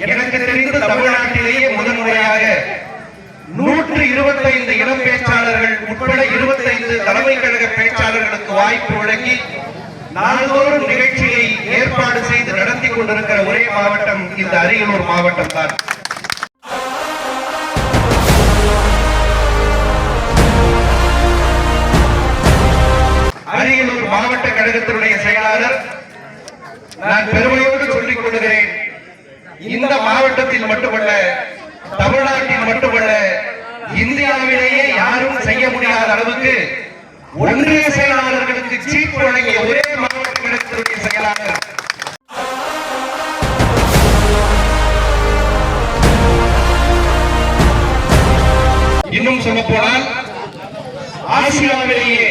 எனக்கு தெரிந்து தமிழ்நாட்டிலேயே முதன்முறையாக 125 இளம் பேச்சாளர்கள் உட்பட 25 தலைமை கழக பேச்சாளர்களுக்கு வாய்ப்பு வழங்கி நாள்தோறும் நிகழ்ச்சியை ஏற்பாடு செய்து நடத்தி கொண்டிருக்கிற ஒரே மாவட்டம் இந்த அரியலூர் மாவட்டம் தான். அரியலூர் மாவட்ட கழகத்தினுடைய செயலாளர், நான் பெருமையோடு சொல்லிக் கொள்கிறேன், இந்த மாவட்டத்தில் மட்டுமல்ல, தமிழ்நாட்டில் மட்டுமல்ல, இந்தியாவிலேயே யாரும் செய்ய முடியாத அளவுக்கு ஒன்றிய செயலாளர்களுக்கு சீப் வழங்கிய ஒரே மாவட்ட கழகத்தினுடைய செயலாளர். இன்னும் சொல்ல போனால் ஆசியாவிலேயே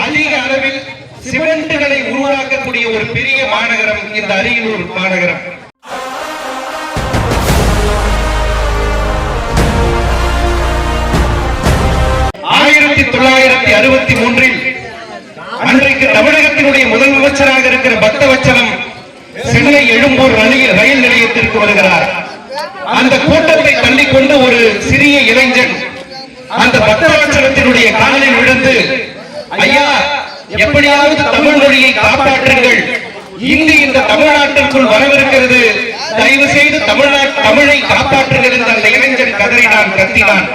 அதிக அளவில் சிமெண்ட்களை உருவாக்கக்கூடிய ஒரு பெரிய மாநகரம் இந்த அரியலூர் மாநகரம். அன்றைக்கு தமிழகத்தினுடைய முதல் அமைச்சராக இருக்கிற பக்தவச்சலம் சென்னை எழும்பூர் ரயில் நிலையத்திற்கு வருகிறார். அந்த கூட்டத்தை தள்ளிக்கொண்டு ஒரு சிறிய இளைஞன் அந்த பக்தவச்சலத்தினுடைய காலில் விழுந்து, ஐயா, எப்படியாவது தமிழ் மொழியை காப்பாற்றுங்கள், இந்தி இந்த தமிழ்நாட்டிற்குள் வரவிருக்கிறது, தயவு செய்து தமிழை காப்பாற்றுங்கள் என்று அந்த இளைஞன் கத்தினான்.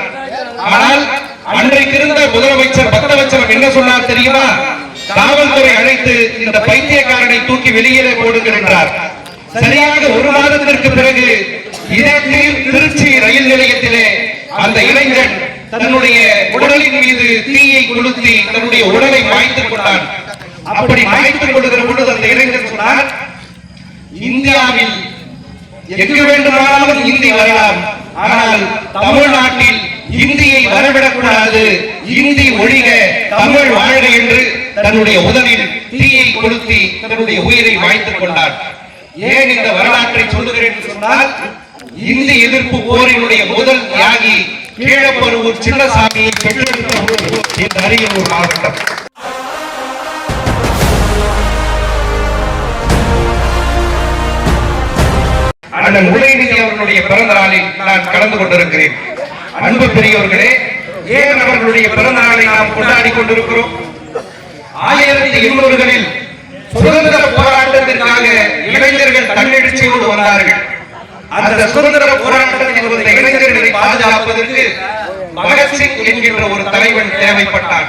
ஆனால் அன்றைக்கு இருந்த முதலமைச்சர் பக்தவச்சலம் என்ன சொன்னார் தெரியுமா? காவல்துறை அழைத்து இந்த பைத்தியக்காரனை தூக்கி வெளியே போடுங்கள் என்றார். சரியாக ஒரு மாதத்திற்கு பிறகு இதே திருச்சி ரயில் நிலையத்திலே அந்த இளைஞன் தன்னுடைய உடலின் மீது தீயை கொளுத்தி தன்னுடைய உடலை மாய்த்துக் கொண்டான். அப்படி மாய்த்துக் கொள்ளுகிற பொழுது அந்த இளைஞன் சொன்னார், இந்தியாவில் எங்கு வேண்டுமானாலும் இந்தி வரலாம், ஆனால் தமிழ்நாட்டில் இந்தியை வரவிடக்கூடாது, இந்தி ஒழிக, தமிழ் வாழ்க என்று தன்னுடைய உடலில் தீயை கொளுத்தி தன்னுடைய உயிரை மாய்த்துக் கொண்டார். ஏன் இந்த வரலாற்றை சொல்லுகிறேன் என்று சொன்னால், இந்தி எதிர்ப்பு போரினுடைய முதல் தியாகி கீழப்பருவூர் சின்னசாமியை பெற்றெடுத்த இந்த அரியலூர் மாவட்டம். அண்ணன் உதயநிதி அவர்களுடைய பிறந்த நாளில் நான் கலந்து கொண்டிருக்கிறேன். அன்பு பெரியவர்களே, ஏன் அவர்களுடைய பிறந்த நாளை நாம் கொண்டாடி கொண்டிருக்கிறோம்? 1800களில் சுதந்திர போராட்டத்திற்காக இளைஞர்கள் தன்னெழுச்சியோடு வந்தார்கள். அந்த சுதந்திர போராட்டத்தில் வந்த இளைஞர்களை பாதுகாப்பதற்கு பகத்சிங் என்கின்ற ஒரு தலைவன் தேவைப்பட்டான்.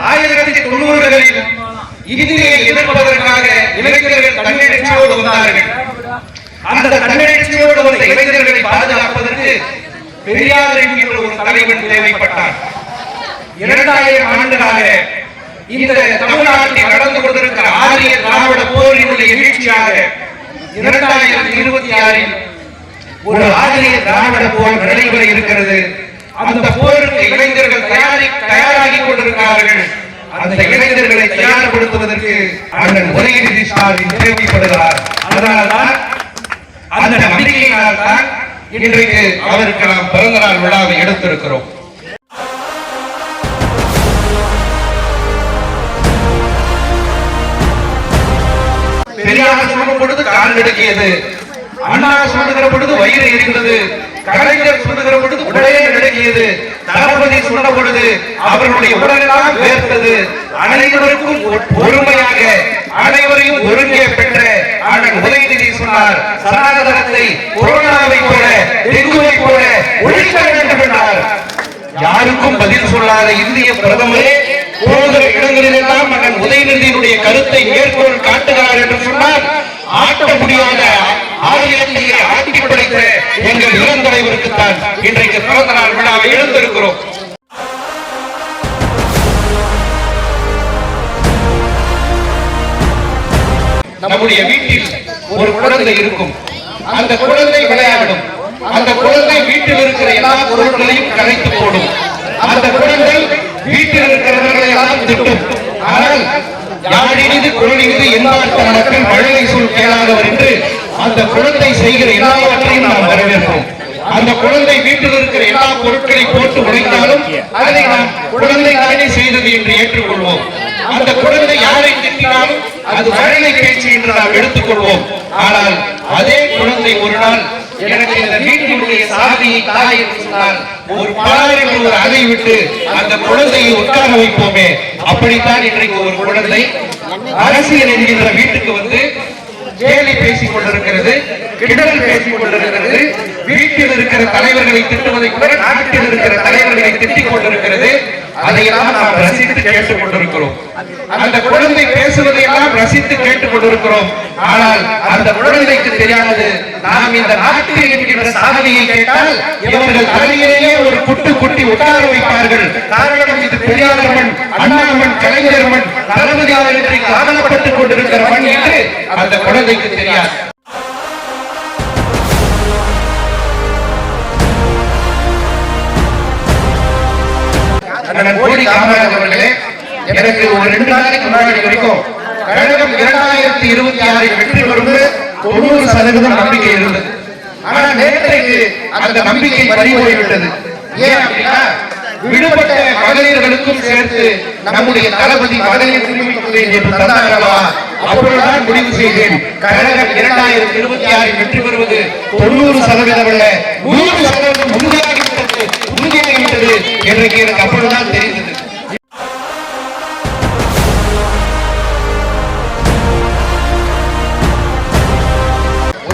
1990களில் இந்தியை எதிர்ப்பதற்காக இளைஞர்கள் தன்னெழுச்சியோடு வந்தார்கள். அந்த தன்னெழுச்சியோடு வந்த இளைஞர்களை பாதுகாப்பதற்கு பெரியார் என்கின்ற ஒரு தலைவன் தேவைப்பட்டார். 2000 ஆண்டுகளாக இந்த தமிழ்நாட்டில் நடந்து கொண்டிருக்கிற ஆரிய திராவிட போரினுடைய எழுச்சியாக 2026 ஒரு ஆரிய திராவிட போர் நடைபெற இருக்கிறது. அந்த போருக்கு இளைஞர்கள் தயாராகி கொண்டிருக்கிறார்கள். அந்த இளைஞர்களை தயார்படுத்துவதற்கு அண்ணன் உதயநிதி ஸ்டாலின் தேவைப்படுகிறார். அதனால்தான் அந்த நம்பிக்கையினால் தான் இன்றைக்கு அவருக்கு நாம் பிறந்தநாள் விழாவை எடுத்திருக்கிறோம். பெரியார் சொல்லும் பொழுது கால் நடுக்கியது, அண்ணா சொல்லுகிற பொழுது வயிறு எரிந்தது, கலைஞர் சொல்லுகிற பொழுது உடலே நடுக்கியது, தளபதி சொன்ன பொழுது அவர்களுடைய உடலெல்லாம் வேர்த்தது. அனைவருக்கும் பொறுமையாக அனைவரையும் ஒருங்கே பெற்ற அண்ணன் உதயநிதி சொன்னார், சனாதனத்தை கொரோனாவை போல டெங்குவை போல ஒழிக்க வேண்டும் என்றார். யாருக்கும் பதில் சொல்லாத இந்திய பிரதமரே போகிற இடங்களிலெல்லாம் அண்ணன் உதயநிதியினுடைய கருத்தை மேற்கோள் காட்டுகிறார் என்று சொன்னால், ஆட்ட முடியாத ஆரியத்தை ஆட்டி படைத்த எங்கள் இளம் தலைவருக்குத்தான் இன்றைக்கு பிறந்த நாள் விழாவை எழுந்திருக்கிறோம். நம்முடைய வீட்டில் ஒரு குழந்தை இருக்கும். அந்த குழந்தை விளையாடும். அந்த குழந்தை வீட்டில் இருக்கிற எல்லா பொருட்களையும் கரைத்து போடும். அந்த குழந்தை வீட்டில் இருக்கிறவர்களை எல்லாம் திட்டும். ஆனால் யாழினிது குரலினிது எந்நாட்டு மக்கள் மழலை சொல் கேளாதவர் என்று அந்த குழந்தை செய்கிற எல்லாவற்றையும் நாம் வரவேற்போம். அந்த குழந்தை வீட்டில் இருக்கிற எல்லா பொருட்களை போட்டு உடைத்தாலும் அதை நாம் குழந்தை தானே செய்தது என்று ஏற்றுக்கொள்வோம். அந்த குழந்தை யாரை திட்டினாலும் அது மழலை பேச்சு என்று நாம் எடுத்துக்கொள்வோம். ஆனால் அதே குழந்தை ஒரு நாள் எனக்கு இந்த வீட்டினுடைய சாதியை தாய் என்று சொன்னால் ஒரு பாறை ஒரு அதை விட்டு அந்த குழந்தையை உட்கார வைப்போமே. அப்படித்தான் இன்றைக்கு ஒரு குழந்தை அரசியல் என்கின்ற வீட்டுக்கு வந்து கேலி பேசிக் கொண்டிருக்கிறது, கிண்டல் பேசிக் கொண்டிருக்கிறது, வீட்டில் இருக்கிற தலைவர்களை திட்டுவதை கூட நாட்டில் இருக்கிற தலைவர்களை திட்டிக் கொண்டிருக்கிறது. அதையெல்லாம் நாம் ரசித்து கேட்டுக் கொண்டிருக்கிறோம். அந்த குழந்தை பேசுவதையெல்லாம் ரசித்து கேட்டுக் கொண்டிருக்கிறோம். ஆனால் அந்த குழந்தைக்கு தெரியாதது, நாம் இந்த நாட்டில் என்கின்ற சாதனையை கேட்டால் இவர்கள் தலையிலேயே ஒரு குட்டு குட்டி உட்கார வைப்பார்கள். காரணம் இது பெரியார் மண், அண்ணா மண், கலைஞர் மண், தளபதியார் என்று காணப்பட்டுக் கொண்டிருக்கிற மண் என்று அந்த குழந்தைக்கு தெரியாது. கோடி காமராஜ் அவர்களே, எனக்கு ஒரு 2 நாளைக்கு முன்னாடி வரைக்கும் கழகம் 2026 வெற்றி பெறும் 90% நம்பிக்கை இருந்தது. ஆனா நேற்றைக்கு அந்த நம்பிக்கை பறிபோய்விட்டது. ஏன் அப்படின்னா, விடுபட்ட மகளிர்களுக்கும் சேர்த்து நம்முடைய தளபதி மகளிர் உரிமை தொகை என்று தந்தார் அல்லவா, அப்பொழுதுதான் முடிவு செய்தேன் கழகம் 2026 வெற்றி பெறுவது 90% அல்ல 100% உறுதியாகிவிட்டது என்று எனக்கு அப்பொழுதுதான் தெரிந்தது.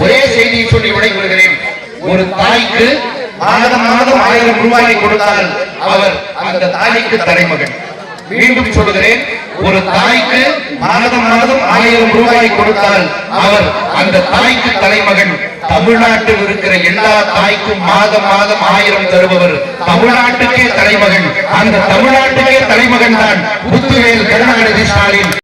ஒரே செய்தியை சொல்லி விடைபெறுகிறேன். ஒரு தாய்க்கு மாதம் 1000 ரூபாயை கொடுத்தால் அவர் அந்த தாய்க்கு தலைமகன். மீண்டும் சொல்கிறேன், ஒரு தாய்க்கு மாதம் 1000 ரூபாய் கொடுத்தால் அவர் அந்த தாய்க்கு தலைமகன். தமிழ்நாட்டில் இருக்கிற எல்லா தாய்க்கும் மாதம் 1000 தருபவர் தமிழ்நாட்டுக்கே தலைமகன். அந்த தமிழ்நாட்டுக்கே தலைமகன் தான் முத்துவேல் கருணாநிதி ஸ்டாலின்.